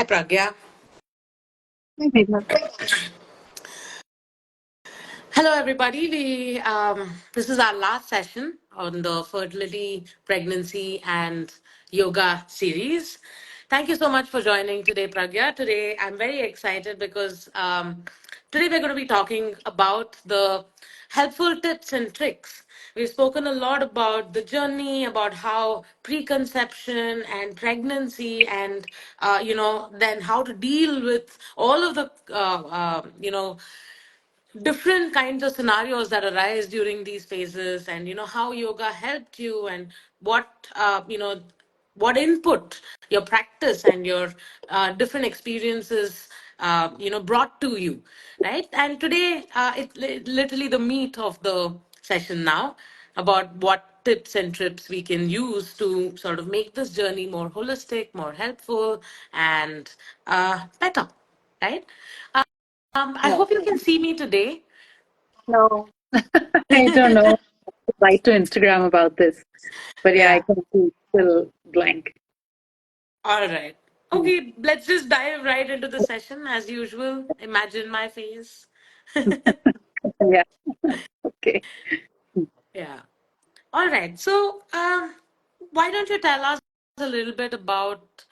Pragya. Hi, Medha. Hello, everybody. This is our last session on the fertility, pregnancy, and yoga series. Thank you so much for joining today, Pragya. Today, I'm very excited because today we're going to be talking about the helpful tips and tricks. We've spoken a lot about the journey, about how preconception and pregnancy, and then how to deal with all of the different kinds of scenarios that arise during these phases, and how yoga helped you, and what input your practice and your different experiences brought to you, right? And today literally the meat of the session now, about what tips and trips we can use to sort of make this journey more holistic, more helpful, and better, right? I Yeah. hope you can see me today. No, I don't know. I write to Instagram about this, but yeah, I Yeah. can see still blank. All right. Mm. Okay, let's just dive right into the session as usual. Imagine my face. Yeah. Okay. Yeah. All right. So, why don't you tell us a little bit about,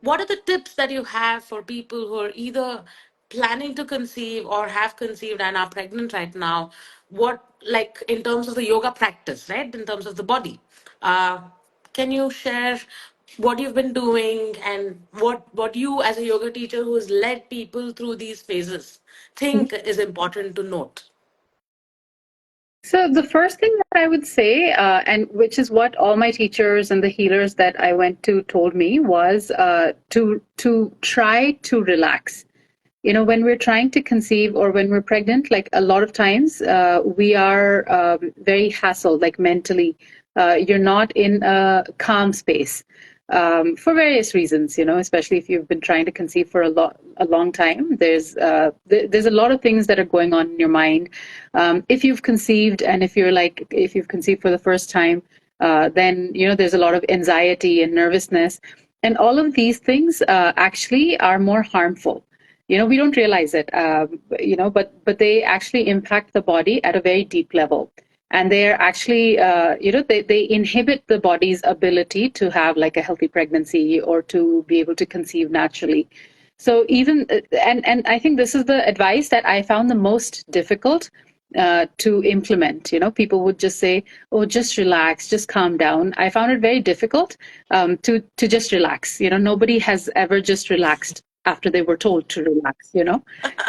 what are the tips that you have for people who are either planning to conceive or have conceived and are pregnant right now? What, like, in terms of the yoga practice, right? In terms of the body. Uh, can you share what you've been doing, and what you, as a yoga teacher who has led people through these phases, think is important to note? So the first thing that I would say, and which is what all my teachers and the healers that I went to told me, was to try to relax. When we're trying to conceive or when we're pregnant, like a lot of times we are very hassled, like mentally. You're not in a calm space for various reasons, especially if you've been trying to conceive for a long time. There's a lot of things that are going on in your mind. If you've conceived and if you've conceived for the first time, then, there's a lot of anxiety and nervousness. And all of these things actually are more harmful. We don't realize it, but they actually impact the body at a very deep level. And they're actually, they inhibit the body's ability to have like a healthy pregnancy or to be able to conceive naturally. So even, and I think this is the advice that I found the most difficult to implement. People would just say, "Oh, just relax, just calm down." I found it very difficult to just relax. Nobody has ever just relaxed after they were told to relax.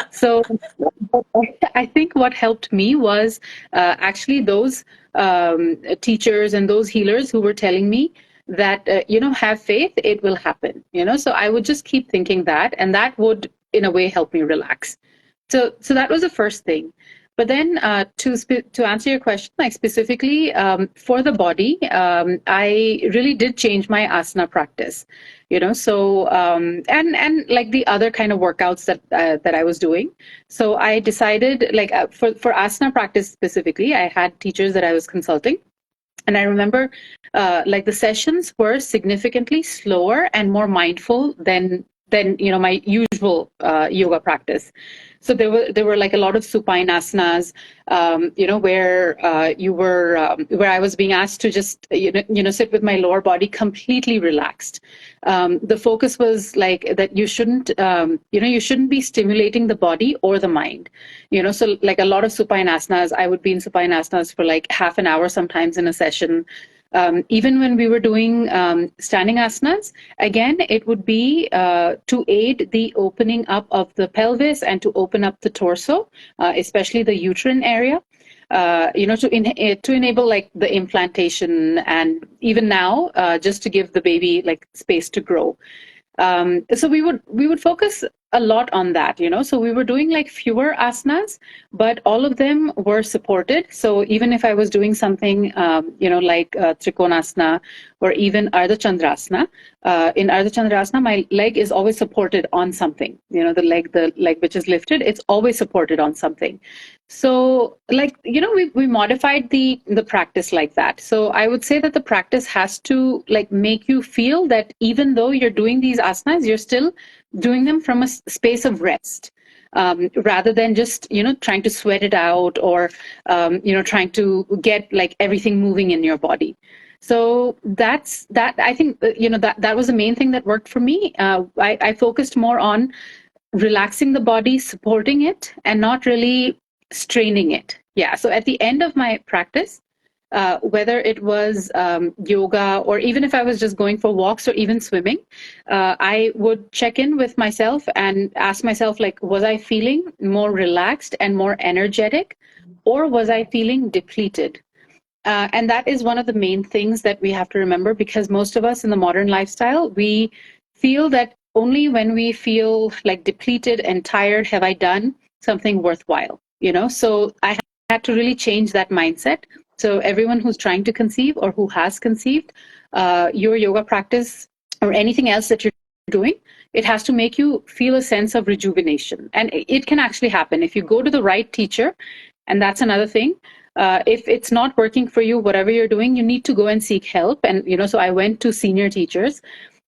So I think what helped me was actually those teachers and those healers who were telling me that have faith, it will happen. So I would just keep thinking that, and that would in a way help me relax. So that was the first thing. But then to answer your question, like specifically for the body, I really did change my asana practice. So and like the other kind of workouts that I was doing. So I decided, like for asana practice specifically, I had teachers that I was consulting. And I remember, like the sessions were significantly slower and more mindful than my usual yoga practice. So there were like a lot of supine asanas, where where I was being asked to just sit with my lower body completely relaxed. The focus was like that you shouldn't be stimulating the body or the mind. So like a lot of supine asanas, I would be in supine asanas for like half an hour sometimes in a session. Even when we were doing standing asanas, again, it would be to aid the opening up of the pelvis and to open up the torso, especially the uterine area. To enable like the implantation, and even now, just to give the baby like space to grow. So we would focus a lot on that, so we were doing like fewer asanas, but all of them were supported. So even if I was doing something like trikonasana or even ardha chandrasana, in ardha chandrasana my leg is always supported on something, the leg which is lifted, it's always supported on something. So like we modified the practice like that. So I would say that the practice has to like make you feel that even though you're doing these asanas, you're still doing them from a space of rest, rather than just trying to sweat it out, or trying to get like everything moving in your body. So that's that. I think that was the main thing that worked for me. I focused more on relaxing the body, supporting it, and not really straining it. Yeah. So at the end of my practice, whether it was yoga, or even if I was just going for walks or even swimming, I would check in with myself and ask myself, like, was I feeling more relaxed and more energetic, or was I feeling depleted? And that is one of the main things that we have to remember, because most of us in the modern lifestyle, we feel that only when we feel like depleted and tired have I done something worthwhile, So I had to really change that mindset. So everyone who's trying to conceive or who has conceived, your yoga practice or anything else that you're doing, it has to make you feel a sense of rejuvenation. And it can actually happen if you go to the right teacher. And that's another thing. If it's not working for you, whatever you're doing, you need to go and seek help. And so I went to senior teachers,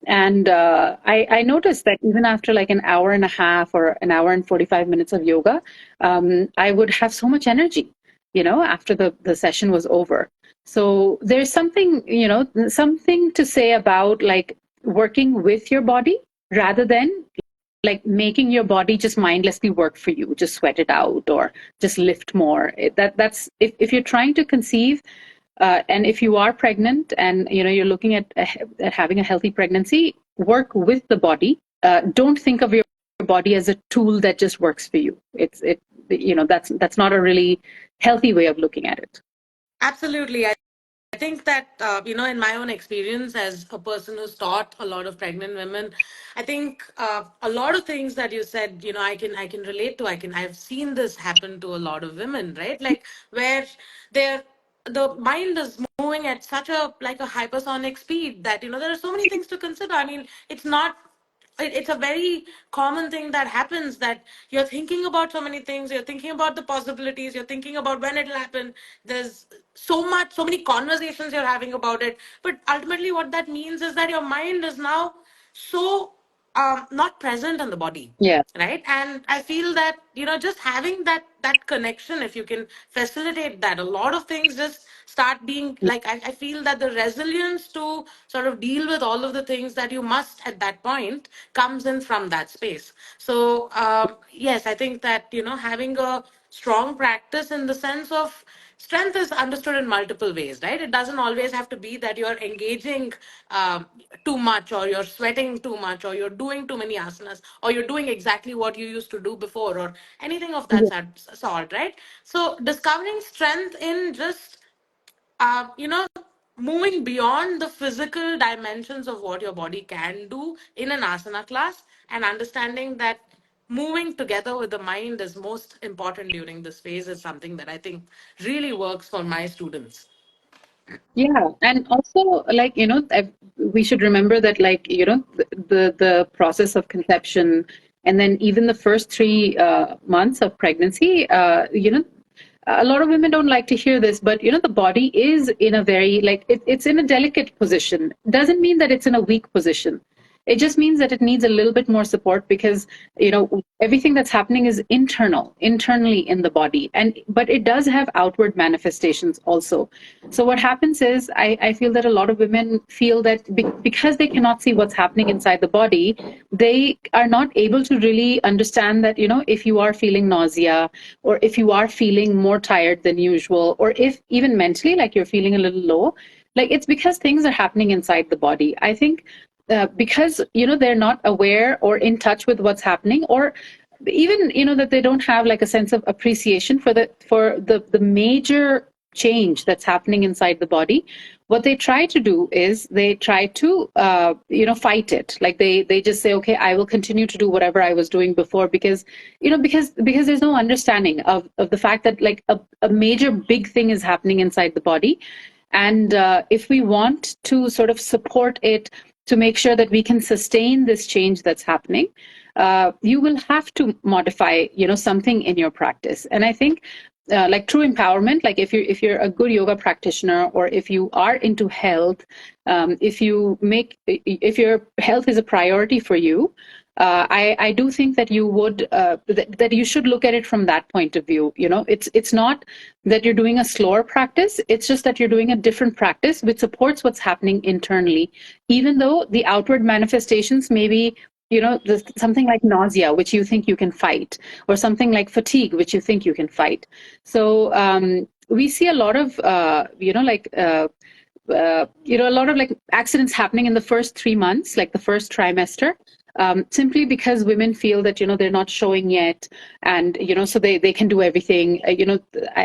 and I noticed that even after like an hour and a half or an hour and 45 minutes of yoga, I would have so much energy, after the session was over. So there's something to say about like working with your body rather than like making your body just mindlessly work for you, just sweat it out or just lift more. That's if you're trying to conceive, and if you are pregnant and you're looking at having a healthy pregnancy, work with the body. Don't think of your body as a tool that just works for you. That's not a really healthy way of looking at it. Absolutely. I think that, in my own experience as a person who's taught a lot of pregnant women, I think a lot of things that you said, I can relate to. I've seen this happen to a lot of women, right? Like where they're the mind is moving at such a like a hypersonic speed that there are so many things to consider. I mean, it's a very common thing that happens, that you're thinking about so many things, you're thinking about the possibilities, you're thinking about when it'll happen. There's so many conversations you're having about it, but ultimately what that means is that your mind is now so not present in the body, Yeah. right? And I feel that just having that connection, if you can facilitate that, a lot of things just start being like, I feel that the resilience to sort of deal with all of the things that you must at that point comes in from that space. So yes, I think that having a strong practice in the sense of strength is understood in multiple ways, right? It doesn't always have to be that you're engaging too much, or you're sweating too much, or you're doing too many asanas, or you're doing exactly what you used to do before, or anything of that sort, right? So discovering strength in just uh, you know moving beyond the physical dimensions of what your body can do in an asana class, and understanding that moving together with the mind is most important during this phase is something that I think really works for my students. Yeah, and also like we should remember that like the process of conception, and then even the first 3 months of pregnancy. A lot of women don't like to hear this, but the body is in a very like it's in a delicate position. Doesn't mean that it's in a weak position. It just means that it needs a little bit more support, because everything that's happening is internally in the body, and but it does have outward manifestations also. So what happens is I feel that a lot of women feel that because they cannot see what's happening inside the body, they are not able to really understand that if you are feeling nausea, or if you are feeling more tired than usual, or if even mentally like you're feeling a little low, like it's because things are happening inside the body. I think because they're not aware or in touch with what's happening, or even that they don't have like a sense of appreciation for the major change that's happening inside the body, what they try to do is they try to fight it. Like they just say, okay, I will continue to do whatever I was doing before, because because there's no understanding of the fact that like a major big thing is happening inside the body. And if we want to sort of support it, to make sure that we can sustain this change that's happening, you will have to modify, something in your practice. And I think, like true empowerment, like if you're a good yoga practitioner, or if you are into health, if your health is a priority for you, I do think that you would that you should look at it from that point of view. It's not that you're doing a slower practice. It's just that you're doing a different practice which supports what's happening internally, even though the outward manifestations may be, something like nausea, which you think you can fight, or something like fatigue, which you think you can fight. So we see a lot of a lot of like accidents happening in the first 3 months, like the first trimester, simply because women feel that, they're not showing yet. And, so they can do everything.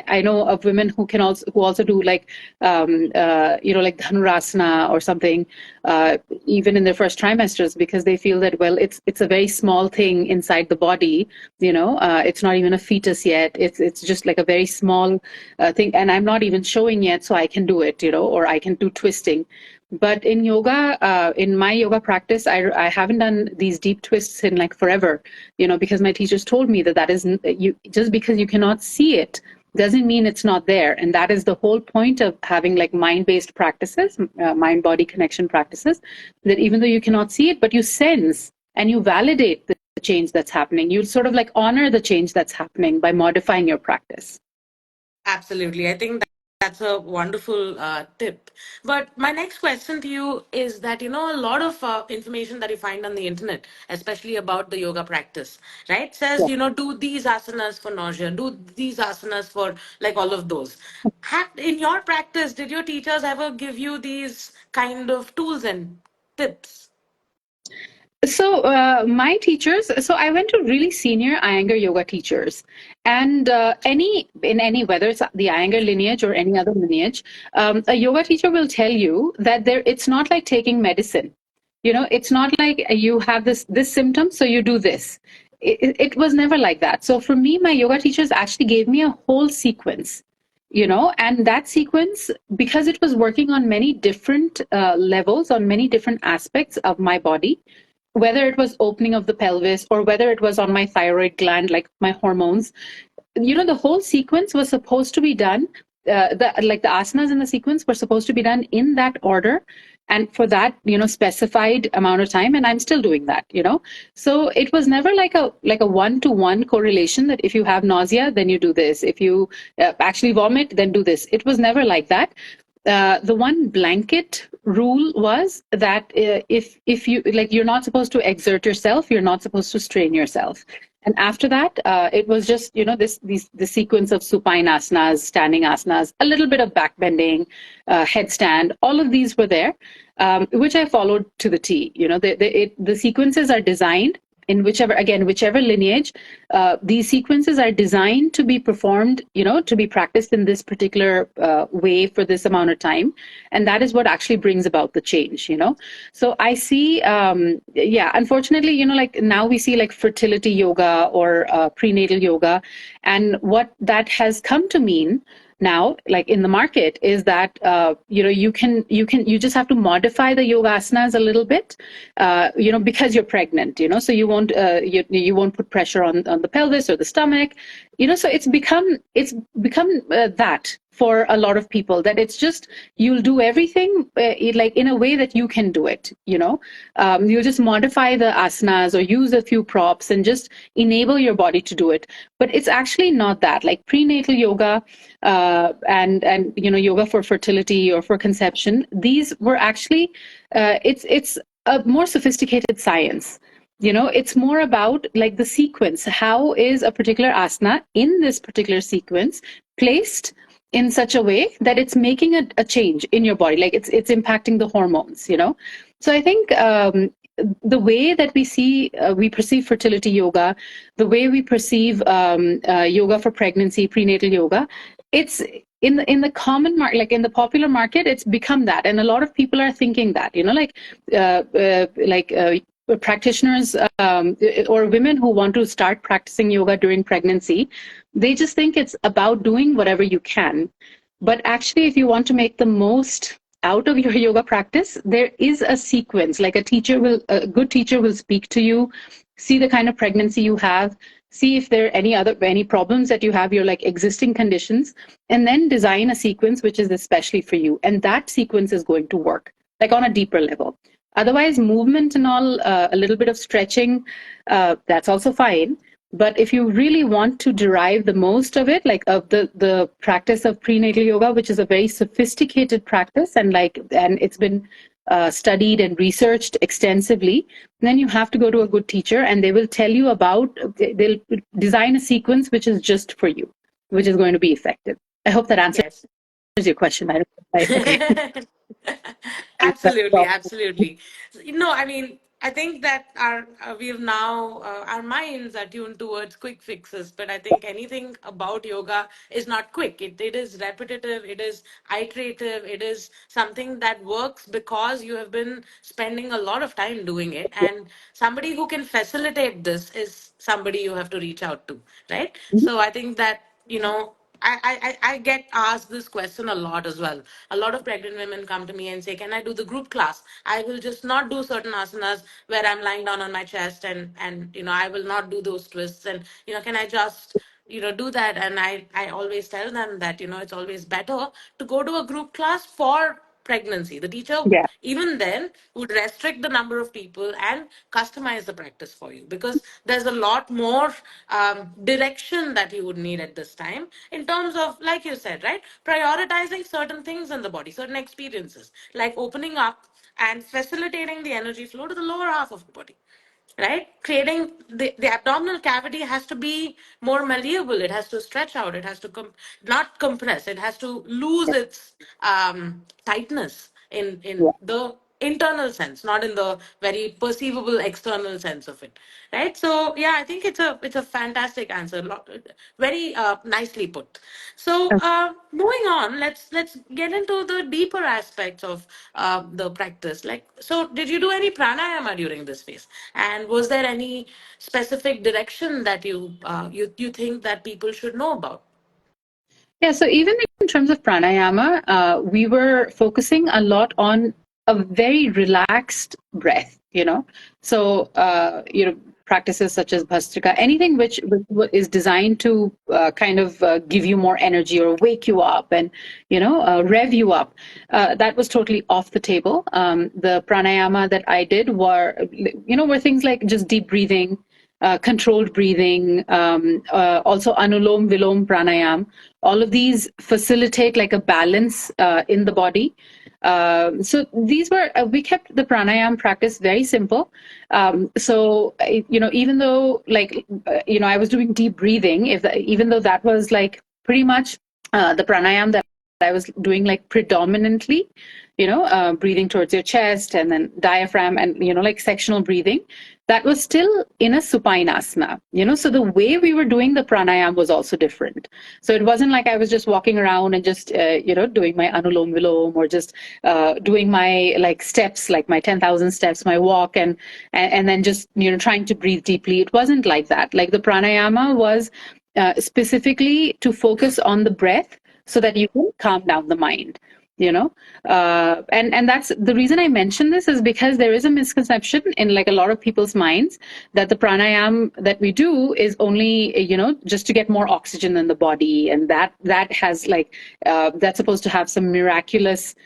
I know of women who also do like, like Dhanurasana or something, even in their first trimesters, because they feel that, well, it's a very small thing inside the body, it's not even a fetus yet. It's just like a very small thing. And I'm not even showing yet, so I can do it, or I can do twisting. But in yoga, in my yoga practice, I haven't done these deep twists in like forever, because my teachers told me that is you, just because you cannot see it doesn't mean it's not there. And that is the whole point of having like mind-based practices, mind-body connection practices, that even though you cannot see it, but you sense and you validate the change that's happening. You sort of like honor the change that's happening by modifying your practice. Absolutely. I think that's a wonderful tip. But my next question to you is that, a lot of information that you find on the internet, especially about the yoga practice, right, says, do these asanas for nausea, do these asanas for like all of those. In your practice, did your teachers ever give you these kind of tools and tips? So my teachers, so I went to really senior Iyengar yoga teachers, and whether it's the Iyengar lineage or any other lineage, a yoga teacher will tell you that it's not like taking medicine. It's not like you have this symptom, so you do this. It was never like that. So for me, my yoga teachers actually gave me a whole sequence. And that sequence, because it was working on many different levels, on many different aspects of my body, whether it was opening of the pelvis or whether it was on my thyroid gland, like my hormones, the whole sequence was supposed to be done. The asanas in the sequence were supposed to be done in that order, and for that, specified amount of time. And I'm still doing that. So it was never like a 1-to-1 correlation that if you have nausea, then you do this. If you actually vomit, then do this. It was never like that. The one blanket rule was that if you like, you're not supposed to exert yourself, you're not supposed to strain yourself. And after that, it was just the sequence of supine asanas, standing asanas, a little bit of back bending, headstand. All of these were there, which I followed to the T. The sequences are designed in whichever lineage, these sequences are designed to be performed, to be practiced in this particular way for this amount of time. And that is what actually brings about the change, So I see, unfortunately, like now we see like fertility yoga or prenatal yoga. And what that has come to mean now, like in the market, is that you just have to modify the yoga asanas a little bit, because you're pregnant, so you won't put pressure on the pelvis or the stomach, so it's become that for a lot of people, that it's just you'll do everything like in a way that you can do it. You'll just modify the asanas or use a few props and just enable your body to do it. But it's actually not that. Like prenatal yoga and yoga for fertility or for conception, these were actually it's a more sophisticated science. It's more about like the sequence. How is a particular asana in this particular sequence placed in such a way that it's making a change in your body, like it's impacting the hormones, So I think the way that we perceive fertility yoga, the way we perceive yoga for pregnancy, prenatal yoga, it's in the common market, like in the popular market, it's become that, and a lot of people are thinking that, like practitioners, or women who want to start practicing yoga during pregnancy, they just think it's about doing whatever you can. But actually, if you want to make the most out of your yoga practice, there is a sequence. Like a good teacher will speak to you, see the kind of pregnancy you have, see if there are any problems that you have, your like existing conditions, and then design a sequence which is especially for you. And that sequence is going to work like on a deeper level. Otherwise, movement and all, a little bit of stretching, that's also fine. But if you really want to derive the most of it, like of the practice of prenatal yoga, which is a very sophisticated practice, and it's been studied and researched extensively, then you have to go to a good teacher, and they will tell you they'll design a sequence which is just for you, which is going to be effective. I hope that answers Yes. your question. I don't know if Absolutely, I absolutely. I mean, I think that we've now our minds are tuned towards quick fixes, but I think anything about yoga is not quick. It is repetitive, it is iterative, it is something that works because you have been spending a lot of time doing it, and somebody who can facilitate this is somebody you have to reach out to, right? So I think that, I get asked this question a lot as well. A lot of pregnant women come to me and say, "Can I do the group class? I will just not do certain asanas where I'm lying down on my chest, and I will not do those twists, and can I just do that?" And I always tell them that it's always better to go to a group class for pregnancy. The teacher, yeah. even then, would restrict the number of people and customize the practice for you, because there's a lot more direction that you would need at this time, in terms of, like you said, right, prioritizing certain things in the body, certain experiences, like opening up and facilitating the energy flow to the lower half of the body, right? Creating the abdominal cavity has to be more malleable. It has to stretch out. It has to not compress. It has to lose its tightness in Yeah. the internal sense, not in the very perceivable external sense of it, right? So yeah, I think it's a fantastic answer. Very nicely put. So moving on, let's get into the deeper aspects of the practice. Like, so did you do any pranayama during this phase? And was there any specific direction that you think that people should know about? Yeah, so even in terms of pranayama, we were focusing a lot on a very relaxed breath, So, practices such as Bhastrika, anything which is designed to kind of give you more energy or wake you up and, rev you up, that was totally off the table. The pranayama that I did were things like just deep breathing, controlled breathing, also anulom vilom pranayam. All of these facilitate like a balance in the body. So these were we kept the pranayam practice very simple. Even though I was doing deep breathing, even though that was like pretty much the pranayam that I was doing like predominantly, breathing towards your chest and then diaphragm and like sectional breathing, that was still in a supine asana, so the way we were doing the pranayam was also different. So it wasn't like I was just walking around and just doing my anulom vilom or just doing my like steps, like my 10,000 steps, my walk, and then just trying to breathe deeply. It wasn't like that. Like the pranayama was specifically to focus on the breath so that you can calm down the mind. And that's the reason I mention this, is because there is a misconception in like a lot of people's minds that the pranayam that we do is only just to get more oxygen in the body, and that has like that's supposed to have some miraculous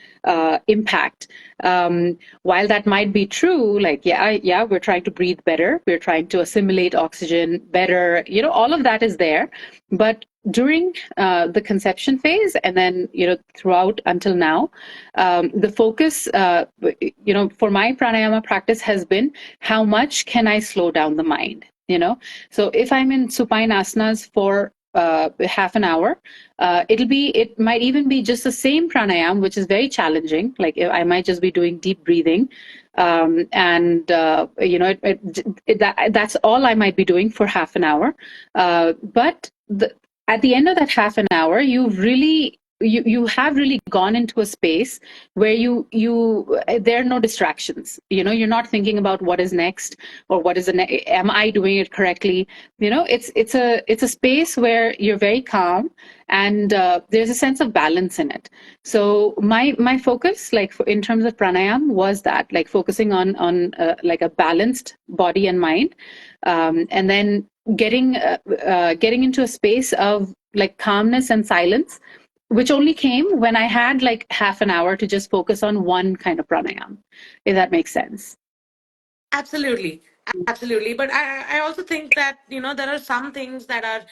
impact. While that might be true, like we're trying to breathe better, we're trying to assimilate oxygen better, all of that is there, but during the conception phase and then throughout until now, the focus for my pranayama practice has been how much can I slow down the mind. So if I'm in supine asanas for half an hour, it might even be just the same pranayam, which is very challenging. Like I might just be doing deep breathing, that's all I might be doing for half an hour, but at the end of that half an hour, you've really you have really gone into a space where there are no distractions. You're not thinking about what is next, or what is am I doing it correctly. It's a space where you're very calm, and there's a sense of balance in it. So my focus, like in terms of pranayam, was that, like, focusing on like a balanced body and mind, and then getting into a space of like calmness and silence, which only came when I had like half an hour to just focus on one kind of pranayam, if that makes sense. Absolutely. Absolutely. But I also think that, there are some things that are,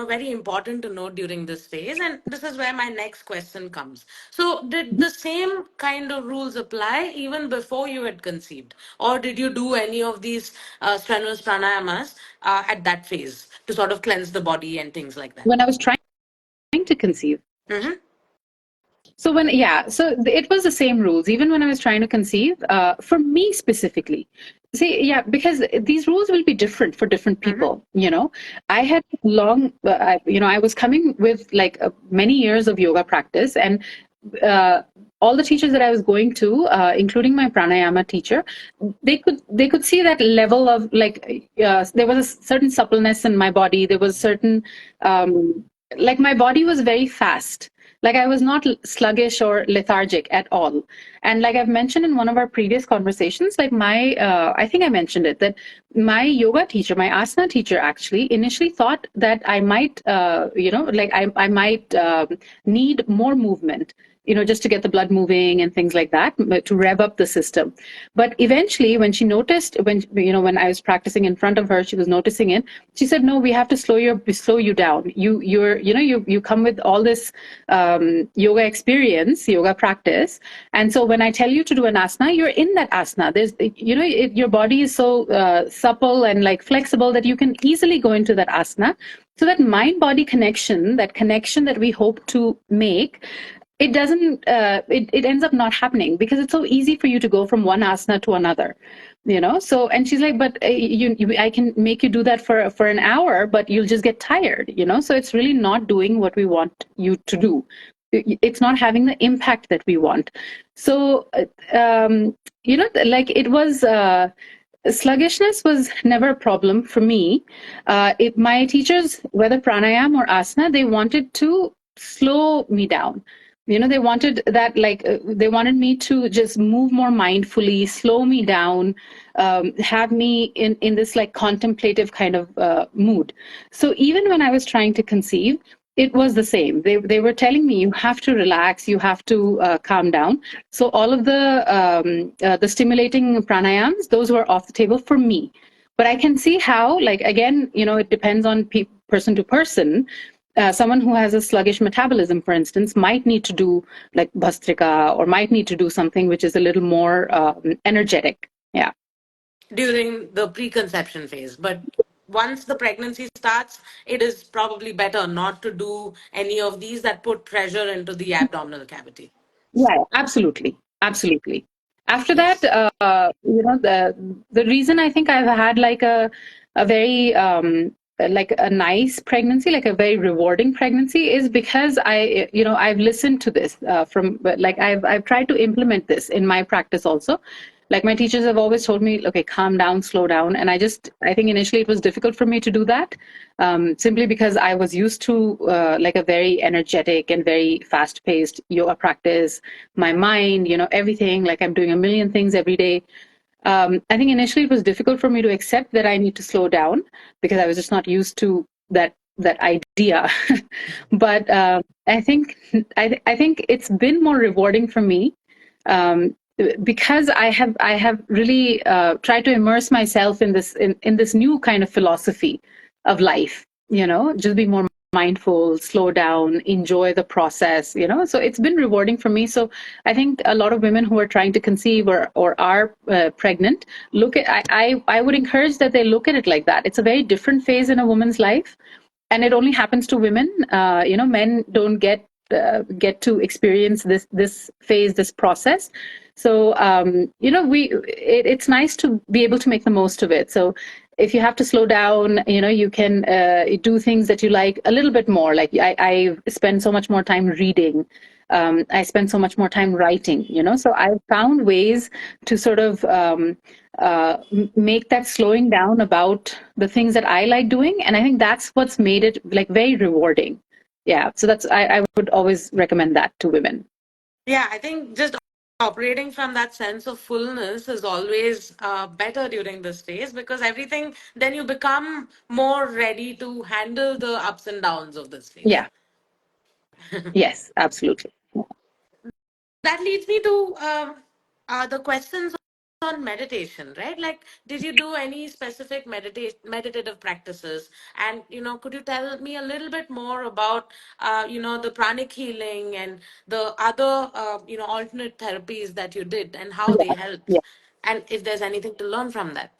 very important to note during this phase. And this is where my next question comes. So, did the same kind of rules apply even before you had conceived? Or did you do any of these strenuous pranayamas at that phase to sort of cleanse the body and things like that? When I was trying to conceive. Mm-hmm. So it was the same rules, even when I was trying to conceive, for me specifically. See, yeah, because these rules will be different for different Mm-hmm. people. I had I was coming with like many years of yoga practice, and uh, all the teachers that I was going to, including my pranayama teacher, they could see that level of like, there was a certain suppleness in my body. There was certain, like, my body was very fast. Like, I was not sluggish or lethargic at all. And like I've mentioned in one of our previous conversations, like I think I mentioned it, that my yoga teacher, my asana teacher, actually initially thought that I might, like I might need more movement, just to get the blood moving and things like that, to rev up the system. But eventually, when she noticed, when I was practicing in front of her, she was noticing it. She said, "No, we have to slow you down. You come with all this yoga experience, yoga practice, and so when I tell you to do an asana, you're in that asana. Your body is so supple and like flexible that you can easily go into that asana." So that mind-body connection, that connection that we hope to make, it doesn't it ends up not happening, because it's so easy for you to go from one asana to another. So, and she's like, "But I can make you do that for an hour, but you'll just get tired." So it's really not doing what we want you to do. It's not having the impact that we want. So like, it was sluggishness was never a problem for me. My teachers, whether pranayam or asana, they wanted to slow me down. They wanted that, like, they wanted me to just move more mindfully, slow me down, have me in this like contemplative kind of mood. So even when I was trying to conceive, it was the same. They were telling me, you have to relax, you have to calm down. So all of the stimulating pranayams, those were off the table for me. But I can see how, like, again, it depends on person to person. Someone who has a sluggish metabolism, for instance, might need to do like bhastrika, or might need to do something which is a little more energetic. Yeah. During the preconception phase. But once the pregnancy starts, it is probably better not to do any of these that put pressure into the abdominal cavity. Yeah, absolutely. Absolutely. After that, Yes. the reason I think I've had like a very like a nice pregnancy, like a very rewarding pregnancy, is because I've listened to this from, like, I've tried to implement this in my practice also. Like, my teachers have always told me, okay, calm down, slow down, and I think initially it was difficult for me to do that, simply because I was used to like a very energetic and very fast paced yoga practice. My mind, everything, like, I'm doing a million things every day. I think initially it was difficult for me to accept that I need to slow down, because I was just not used to that idea. But I think it's been more rewarding for me, because I have really tried to immerse myself in this new kind of philosophy of life. Just be more mindful, slow down, enjoy the process. So it's been rewarding for me. So I think a lot of women who are trying to conceive, or are pregnant, look at I would encourage that they look at it like that. It's a very different phase in a woman's life, and it only happens to women. Men don't get to experience this phase, this process. So it's nice to be able to make the most of it. So if you have to slow down, you can do things that you like a little bit more. Like I spend so much more time reading. I spend so much more time writing, so I found ways to sort of make that slowing down about the things that I like doing. And I think that's what's made it like very rewarding. Yeah. So I would always recommend that to women. Yeah, I think just operating from that sense of fullness is always better during this phase, because everything, then you become more ready to handle the ups and downs of this phase. Yeah. Yes, absolutely. That leads me to the questions on meditation, right? Like, did you do any specific meditative practices? And, could you tell me a little bit more about, the pranic healing and the other, alternate therapies that you did and how they helped? Yeah. And if there's anything to learn from that.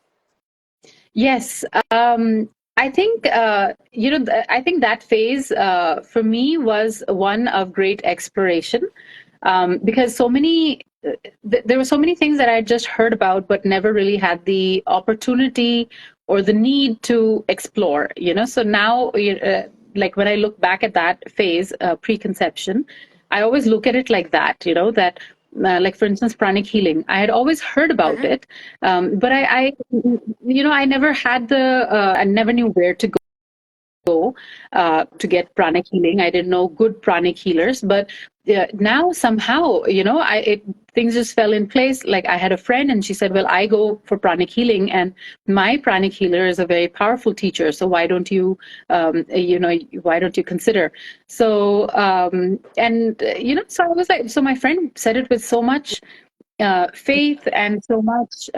Yes, I think I think that phase for me was one of great exploration, because so many there were so many things that I just heard about but never really had the opportunity or the need to explore. So now, like when I look back at that phase, preconception, I always look at it like that. That. Like for instance, pranic healing. I had always heard about Mm-hmm. it, but I never had I never knew where to go to get pranic healing. I didn't know good pranic healers, but now somehow, things just fell in place. Like I had a friend and she said, well, I go for pranic healing and my pranic healer is a very powerful teacher. So why don't you, why don't you consider? So, so I was like, so my friend said it with so much faith and so much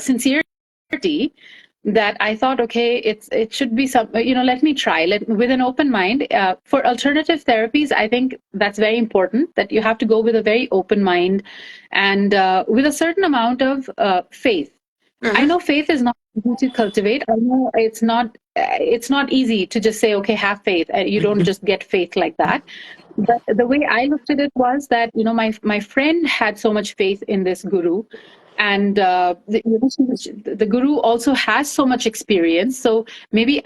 sincerity that I thought, okay, it should be some, let me try with an open mind. For alternative therapies, I think that's very important that you have to go with a very open mind and with a certain amount of faith. I Mm-hmm. know faith is not easy to cultivate. I know it's not easy to just say, okay, have faith. You don't just get faith like that. But the way I looked at it was that, my friend had so much faith in this guru, and the guru also has so much experience. So maybe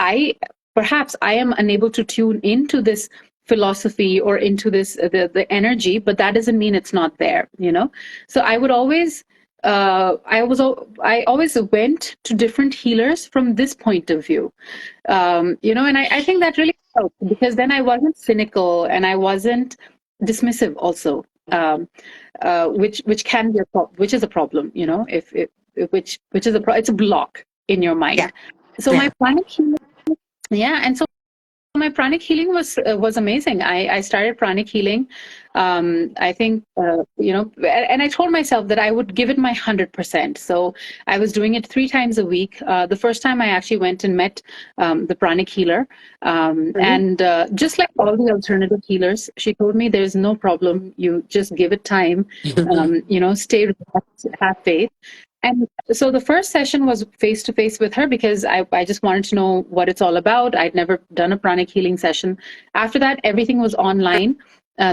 perhaps I am unable to tune into this philosophy or into this the energy, but that doesn't mean it's not there. So I would always I always went to different healers from this point of view, and I think that really helped because then I wasn't cynical and I wasn't dismissive also, which can be which is a problem, if which is it's a block in your Yeah. mind. So Yeah. my pranic healing, yeah, and so my pranic healing was amazing. I started pranic healing. I think and I told myself that I would give it my 100%. So I was doing it 3 times a week. The first time I actually went and met the pranic healer, and just like all the alternative healers, she told me there's no problem. You just give it time. Stay relaxed, have faith. And so the first session was face to face with her because I just wanted to know what it's all about. I'd never done a pranic healing session. After that, everything was online,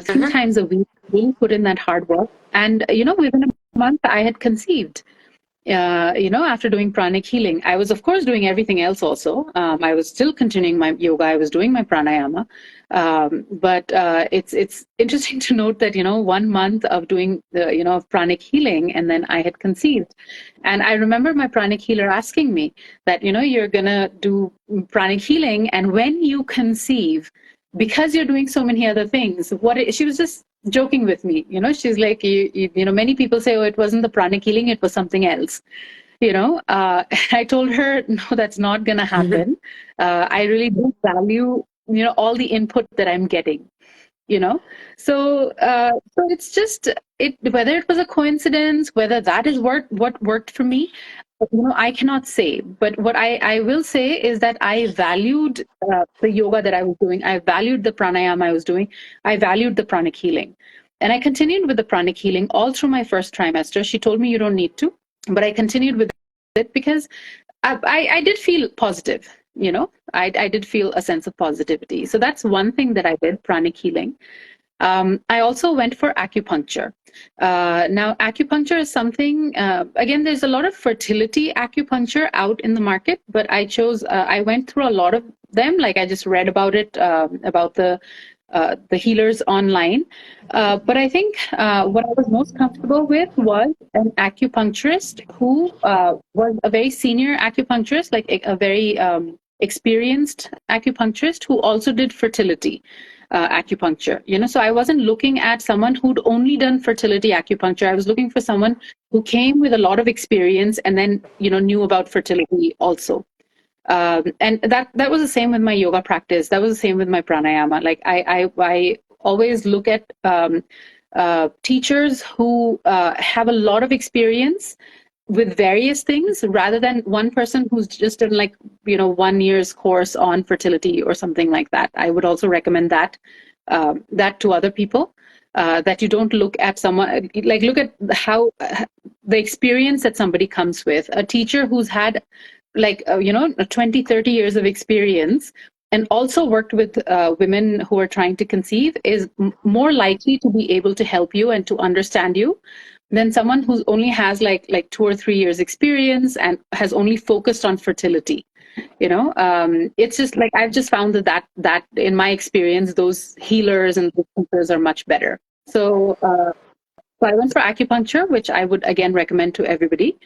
three Mm-hmm. times a week, really put in that hard work. And, within a month, I had conceived. After doing pranic healing, I was, of course, doing everything else also. I was still continuing my yoga. I was doing my pranayama. But it's interesting to note that, 1 month of doing the, of pranic healing, and then I had conceived. And I remember my pranic healer asking me that, you're going to do pranic healing. And when you conceive, because you're doing so many other things, she was just joking with me. She's like, many people say, oh, it wasn't the pranic healing, it was something else. I told her, no, that's not going to happen. I really do value, all the input that I'm getting. you know so it's just whether it was a coincidence, whether that is what worked for me, I cannot say. But what I will say is that I valued the yoga that I was doing. I valued the pranayama I was doing. I valued the pranic healing, and I continued with the pranic healing all through my first trimester. She told me you don't need to, but I continued with it because I did feel positive. I did feel a sense of positivity. So that's one thing that I did, pranic healing. I also went for acupuncture. Now, acupuncture is something, again, there's a lot of fertility acupuncture out in the market, but I went through a lot of them. Like I just read about it, about the healers online. But I think what I was most comfortable with was an acupuncturist who was a very senior acupuncturist, like a very experienced acupuncturist who also did fertility acupuncture. So I wasn't looking at someone who'd only done fertility acupuncture. I was looking for someone who came with a lot of experience and then knew about fertility also. And that was the same with my yoga practice. That was the same with my pranayama. Like I always look at teachers who have a lot of experience with various things rather than one person who's just done like 1 year's course on fertility or something like that. I would also recommend that to other people, that you don't look at someone, like look at how the experience that somebody comes with. A teacher who's had like 20, 30 years of experience and also worked with women who are trying to conceive is more likely to be able to help you and to understand you than someone who only has like 2 or 3 years experience and has only focused on fertility. It's just like I've just found that in my experience those healers and those teachers are much better. So I went for acupuncture, which I would again recommend to everybody.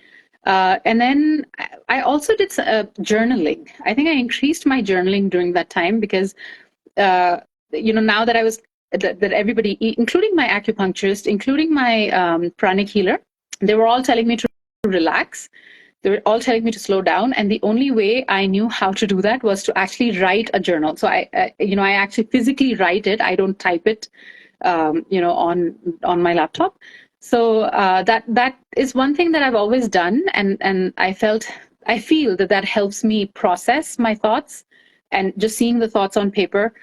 And then I also did journaling. I think I increased my journaling during that time because, now that I was, that everybody, including my acupuncturist, including my pranic healer, they were all telling me to relax. They were all telling me to slow down. And the only way I knew how to do that was to actually write a journal. So I actually physically write it. I don't type it, on my laptop. So that is one thing that I've always done, and I feel that helps me process my thoughts, and just seeing the thoughts on paper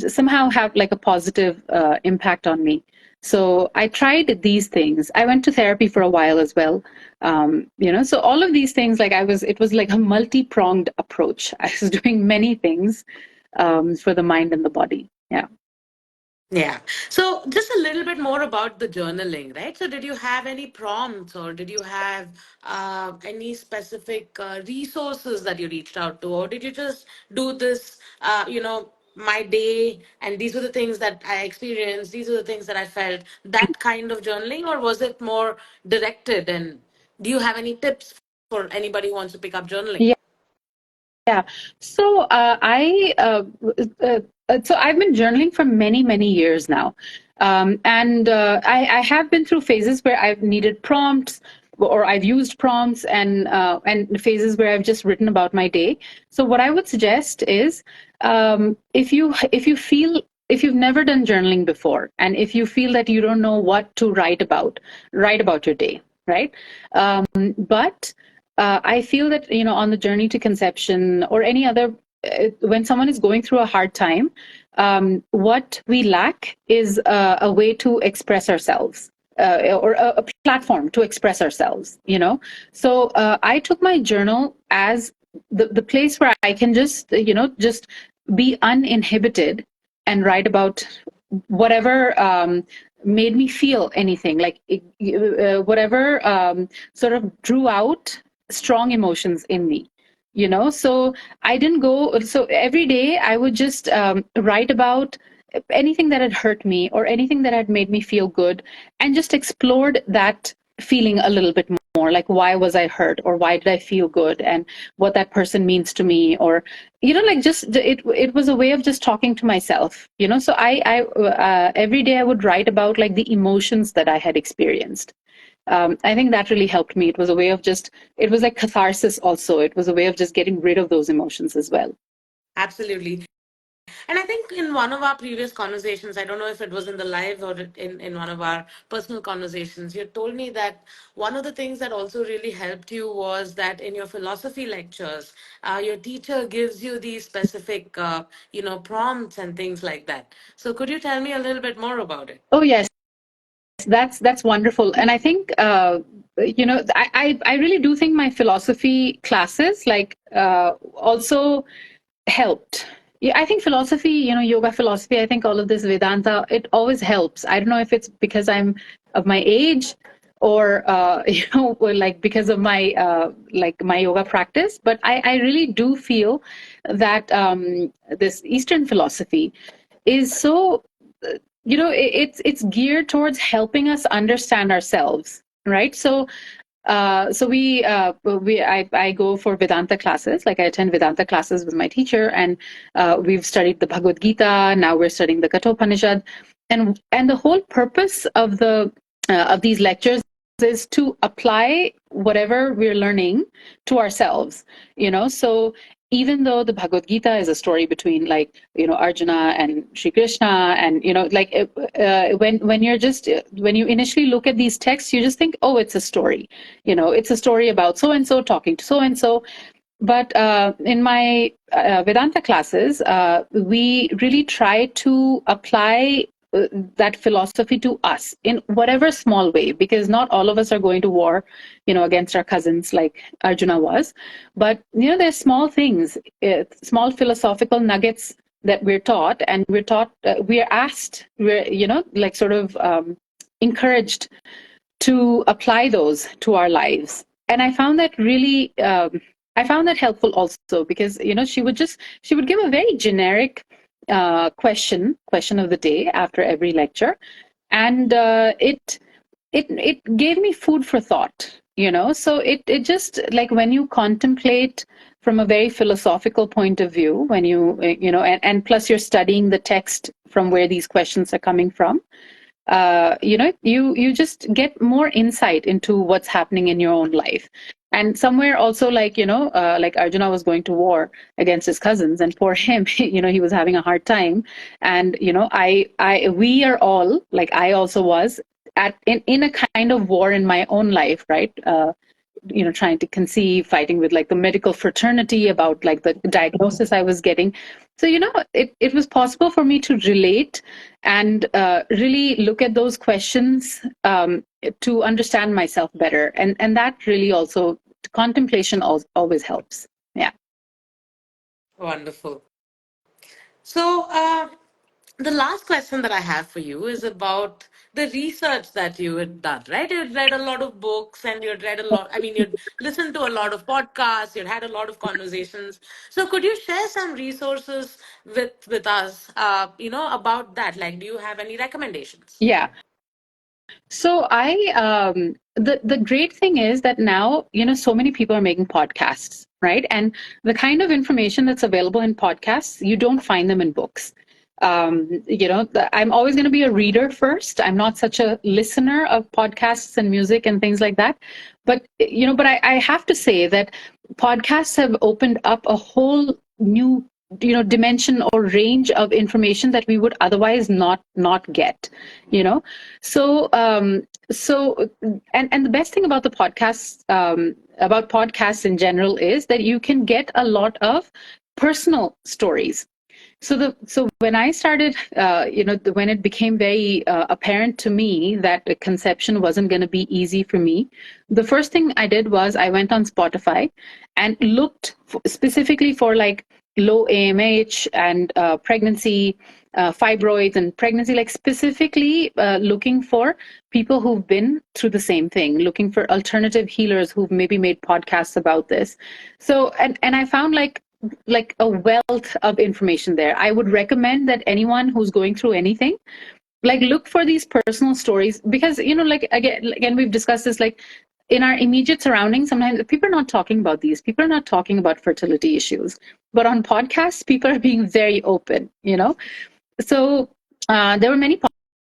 somehow have like a positive impact on me. So I tried these things. I went to therapy for a while as well. So all of these things, it was like a multi-pronged approach. I was doing many things for the mind and the body. Yeah. Yeah. So just a little bit more about the journaling, right? So did you have any prompts or did you have any specific resources that you reached out to? Or did you just do this, my day and these were the things that I experienced, these are the things that I felt, that kind of journaling? Or was it more directed? And do you have any tips for anybody who wants to pick up journaling? Yeah. So I've been journaling for many, many years now. And I have been through phases where I've needed prompts or I've used prompts, and phases where I've just written about my day. So what I would suggest is, if you've never done journaling before, and if you feel that you don't know what to write about your day, right? But I feel that, on the journey to conception or any other, when someone is going through a hard time, what we lack is a way to express ourselves, or a platform to express ourselves. So I took my journal as the place where I can just be uninhibited and write about whatever made me feel anything, like whatever sort of drew out strong emotions in me. So I didn't go, so every day I would just write about anything that had hurt me or anything that had made me feel good, and just explored that feeling a little bit more, like why was I hurt, or why did I feel good, and what that person means to me, or like just it was a way of just talking to myself. So I every day I would write about like the emotions that I had experienced. I think that really helped me. It was a way of it was like catharsis also. It was a way of just getting rid of those emotions as well. Absolutely. And I think in one of our previous conversations, I don't know if it was in the live or in one of our personal conversations, you told me that one of the things that also really helped you was that in your philosophy lectures, your teacher gives you these specific, prompts and things like that. So could you tell me a little bit more about it? Oh yes, that's wonderful. And I think I really do think my philosophy classes also helped. Yeah, I think philosophy, yoga philosophy, I think all of this Vedanta, it always helps. I don't know if it's because I'm of my age or, or like because of my, like my yoga practice, but I really do feel that this Eastern philosophy is so, it's geared towards helping us understand ourselves, right? So I go for Vedanta classes. Like I attend Vedanta classes with my teacher, and we've studied the Bhagavad Gita. Now we're studying the Kathopanishad, and the whole purpose of these lectures is to apply whatever we're learning to ourselves. So even though the Bhagavad Gita is a story between, like, Arjuna and Sri Krishna, and like when you're just when you initially look at these texts, you just think, oh, it's a story. It's a story about so and so talking to so and so. But in my Vedanta classes, we really try to apply that philosophy to us in whatever small way, because not all of us are going to war, against our cousins like Arjuna was. But, there's small things, small philosophical nuggets that we're taught, and we're asked, like sort of encouraged to apply those to our lives. And I found that helpful also, because she would give a very generic question of the day after every lecture, and it gave me food for thought. So it just, like, when you contemplate from a very philosophical point of view, when and plus you're studying the text from where these questions are coming from, you just get more insight into what's happening in your own life. And somewhere also, like, like Arjuna was going to war against his cousins, and poor him, he was having a hard time. And, we are all, like, I also was in a kind of war in my own life, right? Trying to conceive, fighting with, like, the medical fraternity about, like, the diagnosis I was getting. So, it was possible for me to relate and really look at those questions, to understand myself better. And that really also, contemplation always helps. Yeah. Wonderful. So, the last question that I have for you is about the research that you had done, right? You had read a lot of books and you had read a lot, I mean, you'd listened to a lot of podcasts, you'd had a lot of conversations. So, could you share some resources with us, about that? Like, do you have any recommendations? Yeah. So the great thing is that now, so many people are making podcasts, right? And the kind of information that's available in podcasts, you don't find them in books. I'm always going to be a reader first. I'm not such a listener of podcasts and music and things like that. But I have to say that podcasts have opened up a whole new, dimension or range of information that we would otherwise not get. you know so and the best thing about the podcasts, about podcasts in general, is that you can get a lot of personal stories. So when I started, when it became very apparent to me that the conception wasn't going to be easy for me, the first thing I did was I went on Spotify and looked specifically for, like, low AMH and pregnancy, fibroids and pregnancy, like specifically looking for people who've been through the same thing, looking for alternative healers who've maybe made podcasts about this. So and I found, like a wealth of information there. I would recommend that anyone who's going through anything, like, look for these personal stories, because, like, again we've discussed this, like, in our immediate surroundings, sometimes people are not talking about these. People are not talking about fertility issues. But on podcasts, people are being very open. So there were many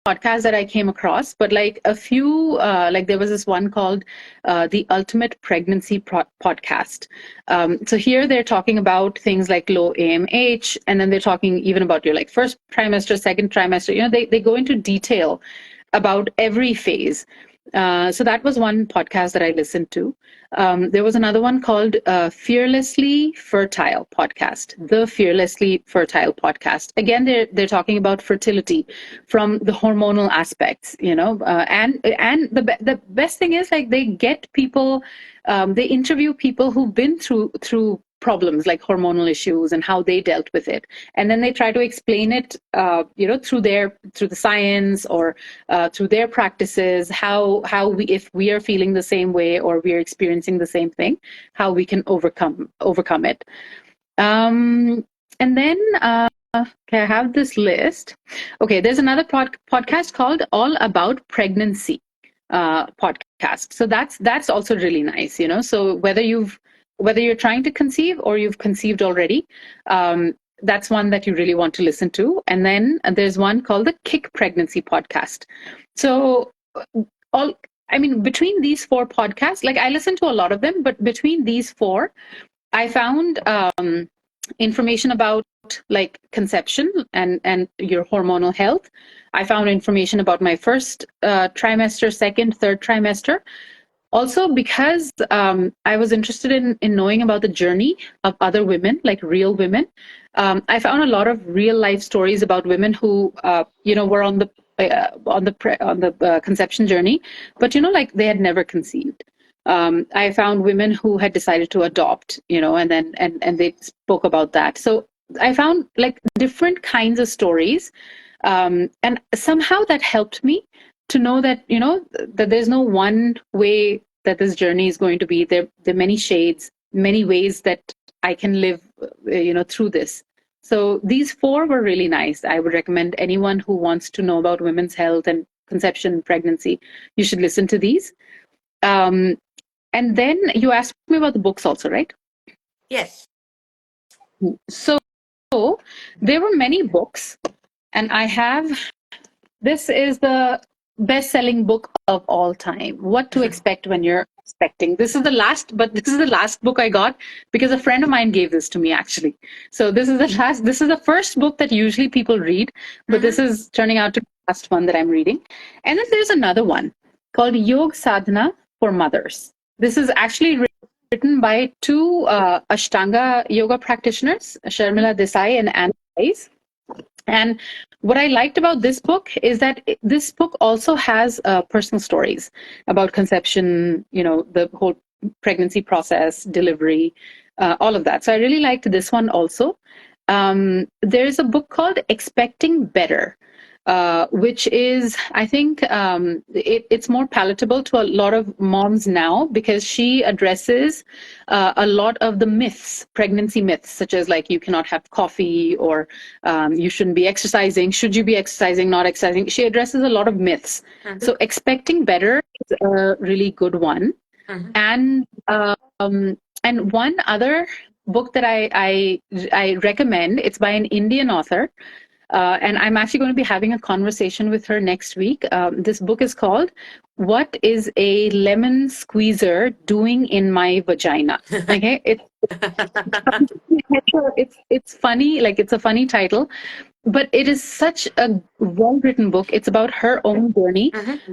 podcasts that I came across, but, like, a few, like, there was this one called the Ultimate Pregnancy Podcast. So here they're talking about things like low AMH, and then they're talking even about your, like, first trimester, second trimester. They go into detail about every phase. So that was one podcast that I listened to. There was another one called Fearlessly Fertile Podcast, the Fearlessly Fertile Podcast. Again, they're talking about fertility from the hormonal aspects, and the best thing is, like, they get people, they interview people who've been through problems like hormonal issues and how they dealt with it, and then they try to explain it, through the science, or through their practices, how we, if we are feeling the same way or we are experiencing the same thing, how we can overcome it. And then okay, I have this list. Okay, there's another podcast called All About Pregnancy podcast. So that's also really nice. So whether you're trying to conceive or you've conceived already, that's one that you really want to listen to. And then there's one called the Kick Pregnancy podcast. So all I mean, between these four podcasts, like I listen to a lot of them, but between these four, I found information about like conception and your hormonal health. I found information about my first trimester, second, third trimester. Also, because I was interested in knowing about the journey of other women, like real women, I found a lot of real life stories about women who, were on the conception journey, but like they had never conceived. I found women who had decided to adopt, and they spoke about that. So I found like different kinds of stories, and somehow that helped me to know that that there's no one way that this journey is going to be. There are many shades, many ways that I can live, through this. So these four were really nice. I would recommend anyone who wants to know about women's health and conception and pregnancy, you should listen to these. And then you asked me about the books also, right? Yes. So there were many books, and I have, this is the best-selling book of all time, What to Expect When You're Expecting. This is the last book I got because a friend of mine gave this to me, actually. So this is the first book that usually people read, but this is turning out to be the last one that I'm reading. And then there's another one called Yog Sadhana for Mothers. This is actually written by two Ashtanga yoga practitioners, Sharmila Desai and Anne Weiss. And what I liked about this book is that this book also has personal stories about conception, the whole pregnancy process, delivery, all of that. So I really liked this one also. There's a book called Expecting Better, which is, I think, it's more palatable to a lot of moms now because she addresses a lot of the myths, pregnancy myths, such as like you cannot have coffee, or you shouldn't be exercising. Should you be exercising, not exercising? She addresses a lot of myths. So Expecting Better is a really good one. And one other book that I recommend, it's by an Indian author. And I'm actually going to be having a conversation with her next week. This book is called "What is a Lemon Squeezer Doing in My Vagina?" Okay, it's funny, like it's a funny title, but it is such a well-written book. It's about her own journey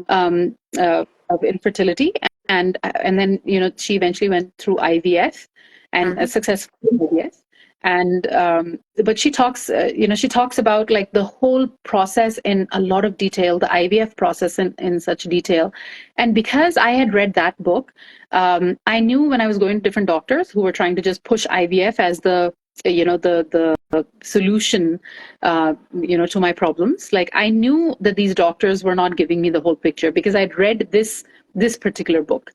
of infertility, and then she eventually went through IVF and a successful IVF. And but she talks about like the whole process in a lot of detail, the IVF process in such detail. And because I had read that book, I knew when I was going to different doctors who were trying to just push IVF as the solution to my problems, like I knew that these doctors were not giving me the whole picture because I'd read this particular book.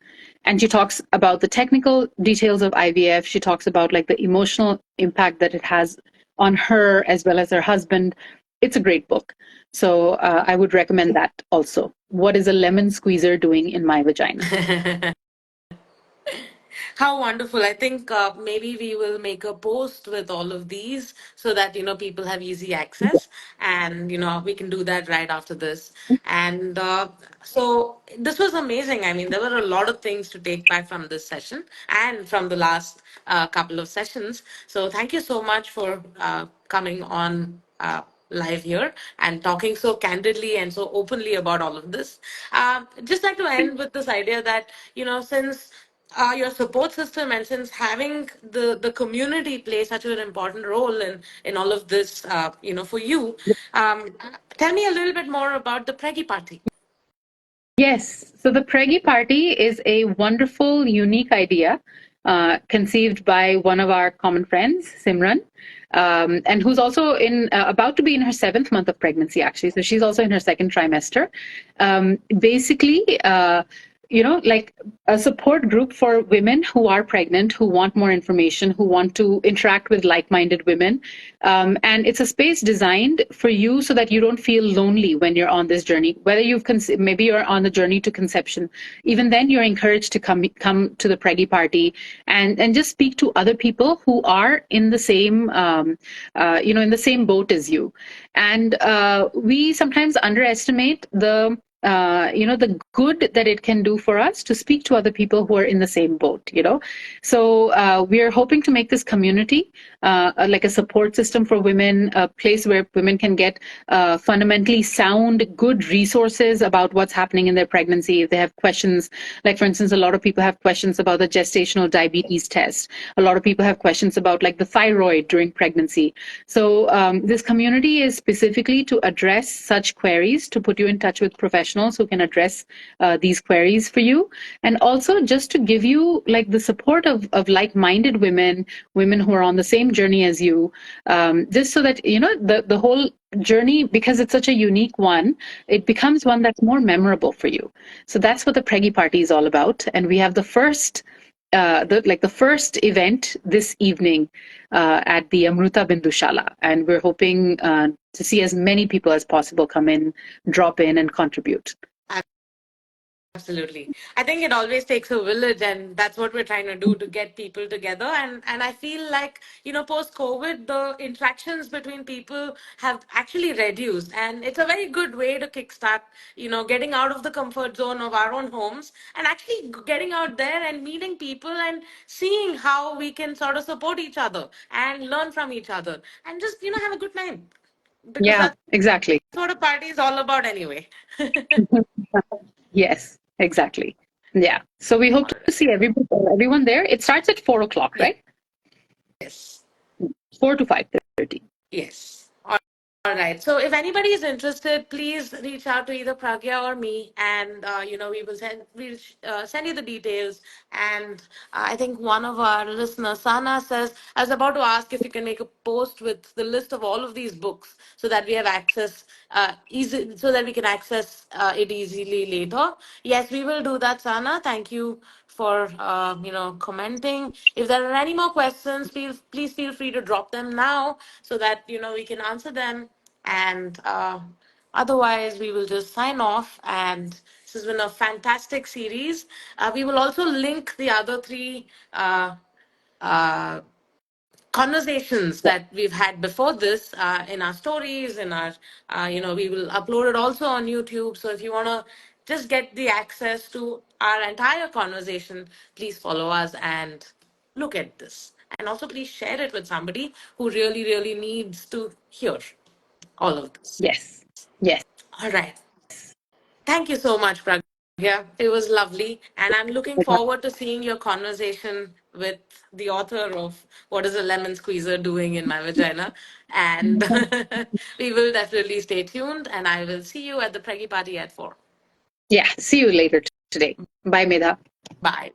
And she talks about the technical details of IVF. She talks about like the emotional impact that it has on her as well as her husband. It's a great book. So I would recommend that also. What is a lemon squeezer doing in my vagina? How wonderful. I think maybe we will make a post with all of these so that, people have easy access, and, we can do that right after this. And so this was amazing. I mean, there were a lot of things to take back from this session and from the last couple of sessions. So thank you so much for coming on live here and talking so candidly and so openly about all of this. Just like to end with this idea that, since your support system, and since having the community play such an important role in all of this, for you, tell me a little bit more about the Pregi Party. Yes. So the Pregi Party is a wonderful, unique idea conceived by one of our common friends, Simran, and who's also in about to be in her 7th month of pregnancy, actually. So she's also in her second trimester. Basically, like a support group for women who are pregnant, who want more information, who want to interact with like-minded women. And it's a space designed for you so that you don't feel lonely when you're on this journey. Whether maybe you're on the journey to conception, even then you're encouraged to come to the preggy party and just speak to other people who are in the same in the same boat as you. And we sometimes underestimate the good that it can do for us to speak to other people who are in the same boat. So we are hoping to make this community like a support system for women, a place where women can get fundamentally sound, good resources about what's happening in their pregnancy. If they have questions, like for instance, a lot of people have questions about the gestational diabetes test. A lot of people have questions about like the thyroid during pregnancy. So this community is specifically to address such queries, to put you in touch with professionals who can address these queries for you, and also just to give you like the support of like-minded women who are on the same journey as you, just so that the whole journey, because it's such a unique one, it becomes one that's more memorable for you. So that's what the Preggy Party is all about, and we have the first event this evening at the Amrutha Bindu Shala, and we're hoping to see as many people as possible come in, drop in, and contribute. Absolutely. I think it always takes a village, and that's what we're trying to do to get people together. And I feel like, post COVID, the interactions between people have actually reduced. And it's a very good way to kickstart, getting out of the comfort zone of our own homes and actually getting out there and meeting people and seeing how we can sort of support each other and learn from each other and just, have a good time. Because Yeah, that's exactly. what a party is all about anyway. Yes, exactly. Yeah. So we hope All to right. see everyone there. It starts at 4 o'clock, right? Yes. 4 to 5:30. Yes. All right. So if anybody is interested, please reach out to either Pragya or me, and we'll send you the details. And I think one of our listeners, Sana, says, I was about to ask if you can make a post with the list of all of these books so that we have access easy, so that we can access it easily later. Yes, we will do that, Sana. Thank you for commenting. If there are any more questions, please feel free to drop them now so that we can answer them. And otherwise, we will just sign off. And this has been a fantastic series. We will also link the other three uh, conversations Yeah. that we've had before this in our stories, in our we will upload it also on YouTube. So if you want to just get the access to our entire conversation, please follow us and look at this, and also please share it with somebody who really really needs to hear all of this. Yes. Yes. All right. Thank you so much, Pragya. It was lovely. And I'm looking forward to seeing your conversation with the author of What is a Lemon Squeezer Doing in My Vagina? And we will definitely stay tuned. And I will see you at the Preggy Party at 4. Yeah. See you later today. Bye, Medha. Bye.